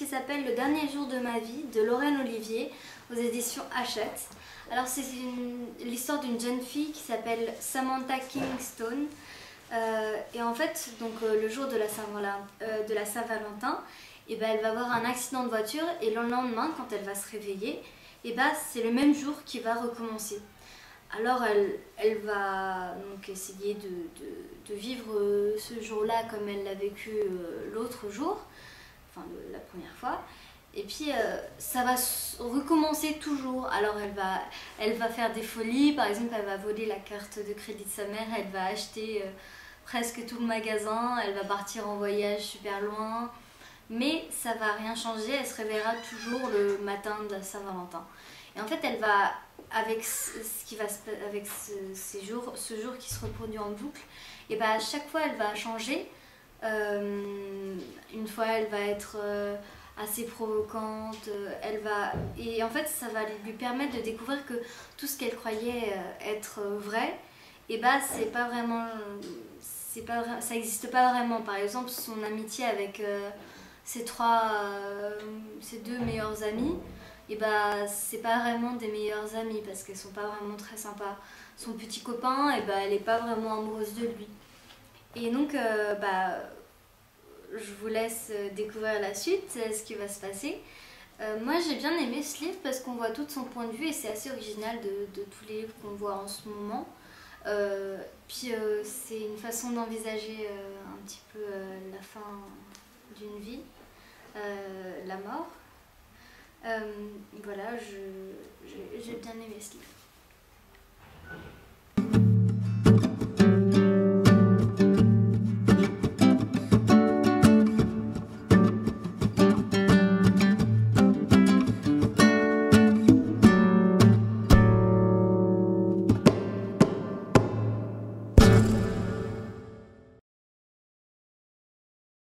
s'appelle Le dernier jour de ma vie de Lorraine Olivier aux éditions Hachette. Alors c'est l'histoire d'une jeune fille qui s'appelle Samantha Kingstone. Et en fait, donc, le jour de la Saint-Valentin, et ben, elle va avoir un accident de voiture et le lendemain, quand elle va se réveiller, et ben, c'est le même jour qui va recommencer. Alors elle va donc essayer de vivre ce jour-là comme elle l'a vécu l'autre jour, enfin la première fois. Et puis ça va recommencer toujours. Alors elle va faire des folies, par exemple elle va voler la carte de crédit de sa mère, elle va acheter presque tout le magasin, elle va partir en voyage super loin. Mais ça va rien changer, elle se réveillera toujours le matin de Saint-Valentin. Et en fait elle va, avec ce qui va avec ce jour qui se reproduit en boucle, et ben à chaque fois elle va changer. Une fois elle va être assez provocante, et en fait ça va lui permettre de découvrir que tout ce qu'elle croyait être vrai, et ben c'est pas vraiment, ça n'existe pas vraiment. Par exemple son amitié avec ses deux meilleures amies, et bah c'est pas vraiment des meilleures amies parce qu'elles sont pas vraiment très sympas. Son petit copain, et bah elle est pas vraiment amoureuse de lui. Et donc je vous laisse découvrir la suite, ce qui va se passer. Moi j'ai bien aimé ce livre parce qu'on voit tout son point de vue et c'est assez original de tous les livres qu'on voit en ce moment. C'est une façon d'envisager un petit peu la fin d'une vie, la mort. Voilà, j'ai bien aimé ce livre.